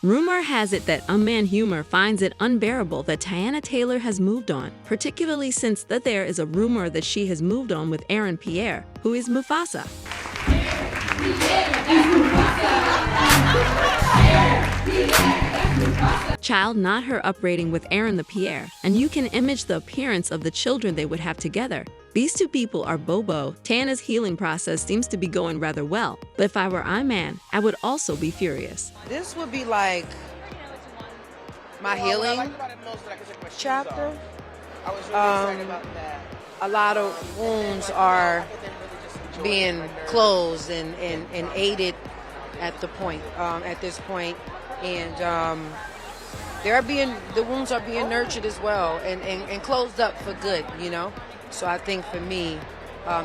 Rumor has it that Iman Humor finds it unbearable that Teyana Taylor has moved on, particularly since that there is a rumor that she has moved on with Aaron Pierre, who is Mufasa. Child not her upbringing with Aaron the Pierre, and you can image the appearance of the children they would have together. These two people are Bobo. Teyana's healing process seems to be going rather well, but if I were Iman, I would also be furious. This would be like my healing chapter. A lot of wounds are being closed and aided at this point, and the wounds are being nurtured as well and closed up for good, you know. So I think for me,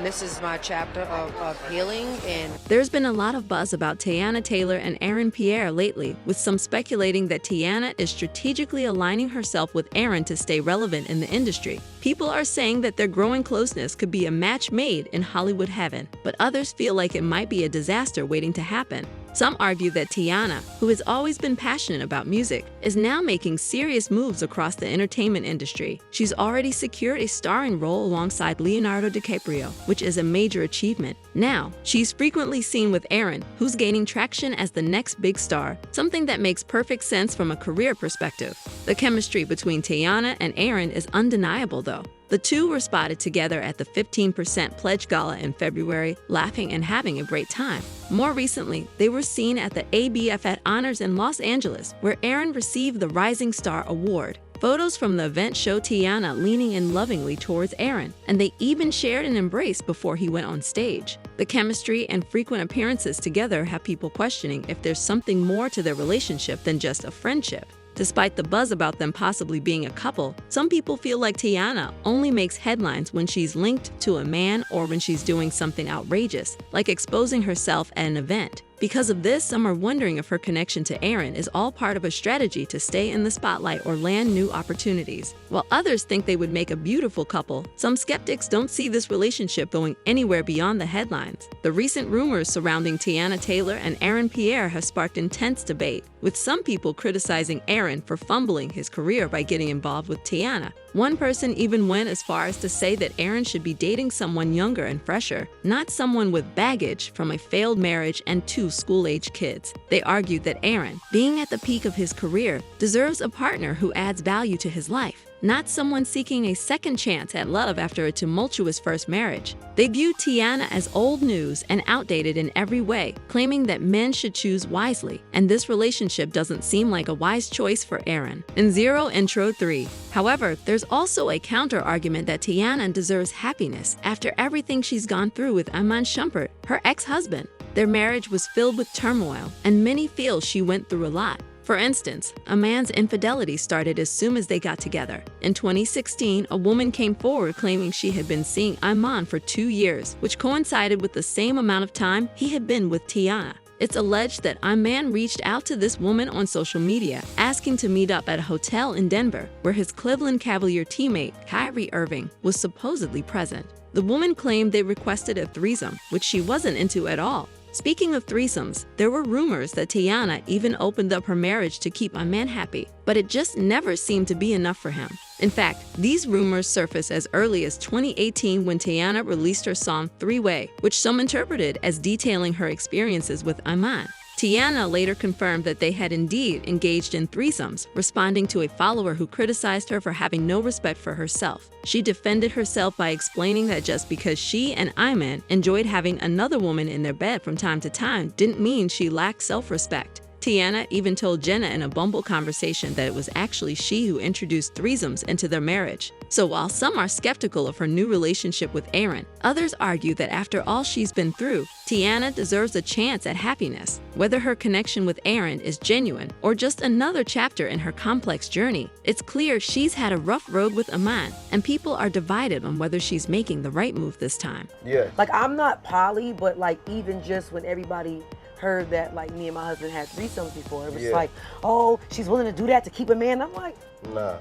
this is my chapter of healing. And there's been a lot of buzz about Teyana Taylor and Aaron Pierre lately, with some speculating that Teyana is strategically aligning herself with Aaron to stay relevant in the industry. People are saying that their growing closeness could be a match made in Hollywood heaven, but others feel like it might be a disaster waiting to happen. Some argue that Teyana, who has always been passionate about music, is now making serious moves across the entertainment industry. She's already secured a starring role alongside Leonardo DiCaprio, which is a major achievement. Now, she's frequently seen with Aaron, who's gaining traction as the next big star, something that makes perfect sense from a career perspective. The chemistry between Teyana and Aaron is undeniable, though. The two were spotted together at the 15% Pledge Gala in February, laughing and having a great time. More recently, they were seen at the ABFF Honors in Los Angeles, where Aaron received the Rising Star Award. Photos from the event show Teyana leaning in lovingly towards Aaron, and they even shared an embrace before he went on stage. The chemistry and frequent appearances together have people questioning if there's something more to their relationship than just a friendship. Despite the buzz about them possibly being a couple, some people feel like Teyana only makes headlines when she's linked to a man or when she's doing something outrageous, like exposing herself at an event. Because of this, some are wondering if her connection to Aaron is all part of a strategy to stay in the spotlight or land new opportunities. While others think they would make a beautiful couple, some skeptics don't see this relationship going anywhere beyond the headlines. The recent rumors surrounding Teyana Taylor and Aaron Pierre have sparked intense debate, with some people criticizing Aaron for fumbling his career by getting involved with Teyana. One person even went as far as to say that Aaron should be dating someone younger and fresher, not someone with baggage from a failed marriage and 2 school-age kids. They argued that Aaron, being at the peak of his career, deserves a partner who adds value to his life, not someone seeking a second chance at love after a tumultuous first marriage. They viewed Teyana as old news and outdated in every way, claiming that men should choose wisely, and this relationship doesn't seem like a wise choice for Aaron. In Zero Intro 3, however, there's also a counter-argument that Teyana deserves happiness after everything she's gone through with Iman Shumpert, her ex-husband. Their marriage was filled with turmoil, and many feel she went through a lot. For instance, a man's infidelity started as soon as they got together. In 2016, a woman came forward claiming she had been seeing Iman for 2 years, which coincided with the same amount of time he had been with Teyana. It's alleged that Iman reached out to this woman on social media, asking to meet up at a hotel in Denver, where his Cleveland Cavalier teammate, Kyrie Irving, was supposedly present. The woman claimed they requested a threesome, which she wasn't into at all. Speaking of threesomes, there were rumors that Teyana even opened up her marriage to keep Iman happy, but it just never seemed to be enough for him. In fact, these rumors surfaced as early as 2018 when Teyana released her song 3-Way, which some interpreted as detailing her experiences with Iman. Teyana later confirmed that they had indeed engaged in threesomes, responding to a follower who criticized her for having no respect for herself. She defended herself by explaining that just because she and Iman enjoyed having another woman in their bed from time to time didn't mean she lacked self-respect. Teyana even told Jenna in a Bumble conversation that it was actually she who introduced threesomes into their marriage. So while some are skeptical of her new relationship with Aaron, others argue that after all she's been through, Teyana deserves a chance at happiness. Whether her connection with Aaron is genuine or just another chapter in her complex journey, it's clear she's had a rough road with Iman, and people are divided on whether she's making the right move this time. Yeah. Like, I'm not poly, but like even just when everybody heard that like me and my husband had threesomes before, it was like, oh, she's willing to do that to keep a man. I'm like, nah.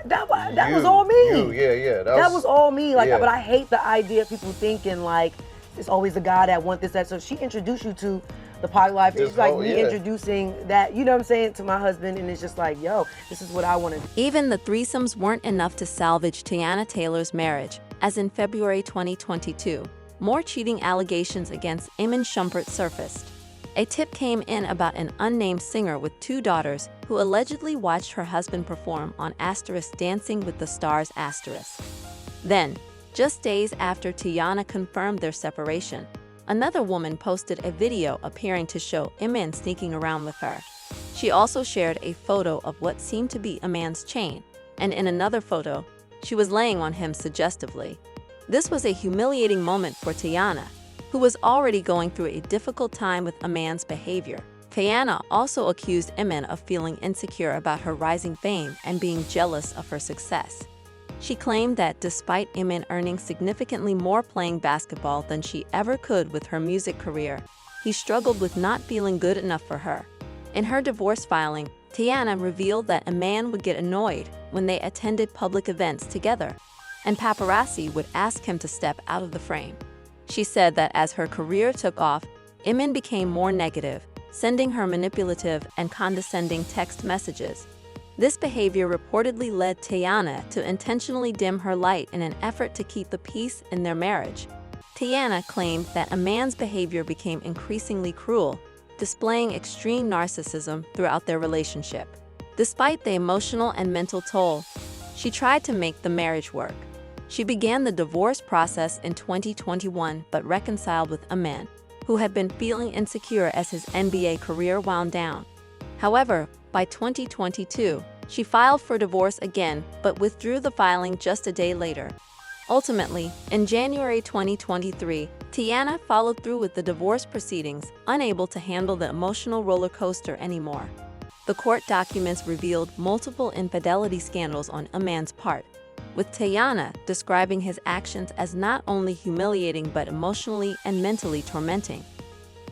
That was all me. Yeah. That was all me. Like, but I hate the idea of people thinking like it's always a guy that want this, that. So she introduced you to the poly life. This It's like whole- me yeah. introducing that, you know what I'm saying, to my husband, and it's just like, yo, this is what I want to do. Even the threesomes weren't enough to salvage Teyana Taylor's marriage, as in February 2022, more cheating allegations against Iman Shumpert surfaced. A tip came in about an unnamed singer with 2 daughters who allegedly watched her husband perform on Dancing with the Stars. Then, just days after Teyana confirmed their separation, another woman posted a video appearing to show Iman sneaking around with her. She also shared a photo of what seemed to be Iman's chain, and in another photo, she was laying on him suggestively. This was a humiliating moment for Teyana, who was already going through a difficult time with Iman's behavior. Teyana also accused Iman of feeling insecure about her rising fame and being jealous of her success. She claimed that despite Iman earning significantly more playing basketball than she ever could with her music career, he struggled with not feeling good enough for her. In her divorce filing, Teyana revealed that Iman would get annoyed when they attended public events together, and paparazzi would ask him to step out of the frame. She said that as her career took off, Iman became more negative, sending her manipulative and condescending text messages. This behavior reportedly led Teyana to intentionally dim her light in an effort to keep the peace in their marriage. Teyana claimed that Iman's behavior became increasingly cruel, displaying extreme narcissism throughout their relationship. Despite the emotional and mental toll, she tried to make the marriage work. She began the divorce process in 2021 but reconciled with Iman, who had been feeling insecure as his NBA career wound down. However, by 2022, she filed for divorce again but withdrew the filing just a day later. Ultimately, in January 2023, Teyana followed through with the divorce proceedings, unable to handle the emotional roller coaster anymore. The court documents revealed multiple infidelity scandals on Iman's part, with Teyana describing his actions as not only humiliating but emotionally and mentally tormenting.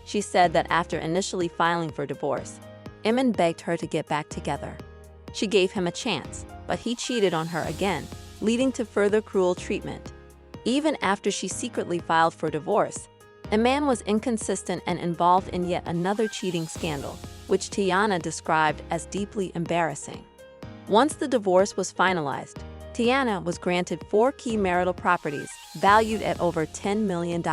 She said that after initially filing for divorce, Iman begged her to get back together. She gave him a chance, but he cheated on her again, leading to further cruel treatment. Even after she secretly filed for divorce, Iman was inconsistent and involved in yet another cheating scandal, which Teyana described as deeply embarrassing. Once the divorce was finalized, Teyana was granted 4 key marital properties valued at over $10 million.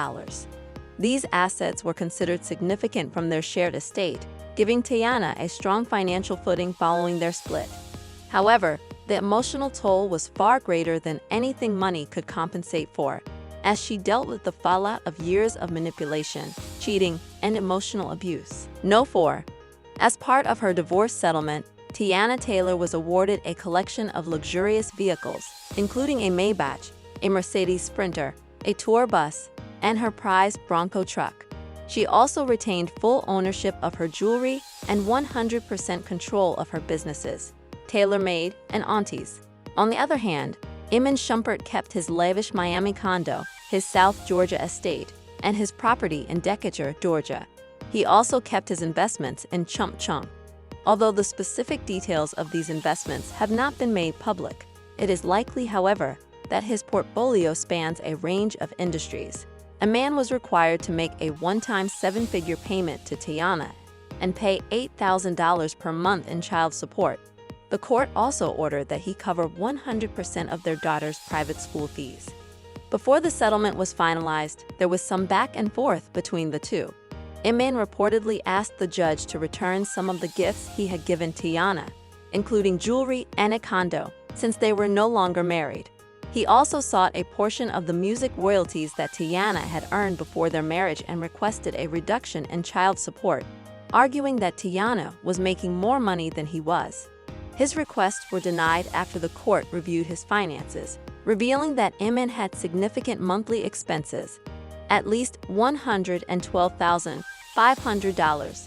These assets were considered significant from their shared estate, giving Teyana a strong financial footing following their split. However, the emotional toll was far greater than anything money could compensate for, as she dealt with the fallout of years of manipulation, cheating, and emotional abuse. As part of her divorce settlement, Teyana Taylor was awarded a collection of luxurious vehicles, including a Maybach, a Mercedes Sprinter, a tour bus, and her prized Bronco truck. She also retained full ownership of her jewelry and 100% control of her businesses, TaylorMade and Aunties. On the other hand, Iman Shumpert kept his lavish Miami condo, his South Georgia estate, and his property in Decatur, Georgia. He also kept his investments in Chump Chump. Although the specific details of these investments have not been made public, it is likely, however, that his portfolio spans a range of industries. Iman was required to make a one-time 7-figure payment to Teyana and pay $8,000 per month in child support. The court also ordered that he cover 100% of their daughter's private school fees. Before the settlement was finalized, there was some back and forth between the two. Iman reportedly asked the judge to return some of the gifts he had given Teyana, including jewelry and a condo, since they were no longer married. He also sought a portion of the music royalties that Teyana had earned before their marriage and requested a reduction in child support, arguing that Teyana was making more money than he was. His requests were denied after the court reviewed his finances, revealing that Iman had significant monthly expenses, at least $112,500.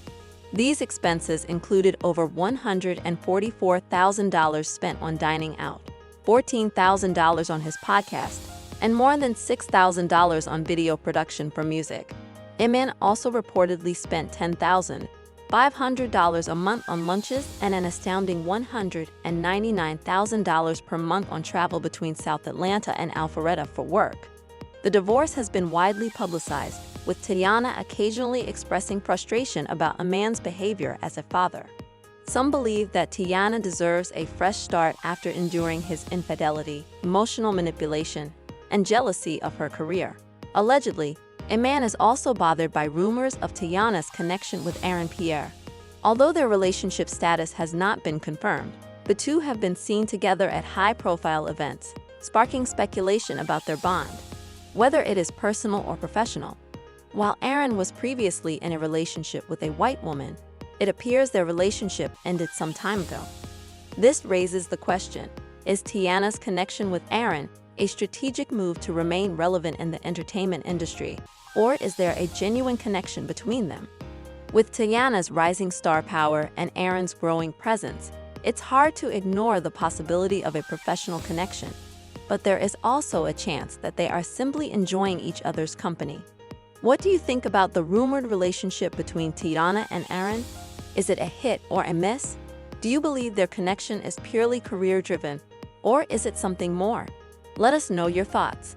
These expenses included over $144,000 spent on dining out, $14,000 on his podcast, and more than $6,000 on video production for music. Iman also reportedly spent $10,500 a month on lunches and an astounding $199,000 per month on travel between South Atlanta and Alpharetta for work. The divorce has been widely publicized, with Teyana occasionally expressing frustration about Iman's behavior as a father. Some believe that Teyana deserves a fresh start after enduring his infidelity, emotional manipulation, and jealousy of her career. Allegedly, Iman is also bothered by rumors of Teyana's connection with Aaron Pierre. Although their relationship status has not been confirmed, the two have been seen together at high-profile events, sparking speculation about their bond, whether it is personal or professional. While Aaron was previously in a relationship with a white woman, it appears their relationship ended some time ago. This raises the question, is Teyana's connection with Aaron a strategic move to remain relevant in the entertainment industry, or is there a genuine connection between them? With Teyana's rising star power and Aaron's growing presence, it's hard to ignore the possibility of a professional connection, but there is also a chance that they are simply enjoying each other's company. What do you think about the rumored relationship between Teyana and Aaron? Is it a hit or a miss? Do you believe their connection is purely career-driven, or is it something more? Let us know your thoughts.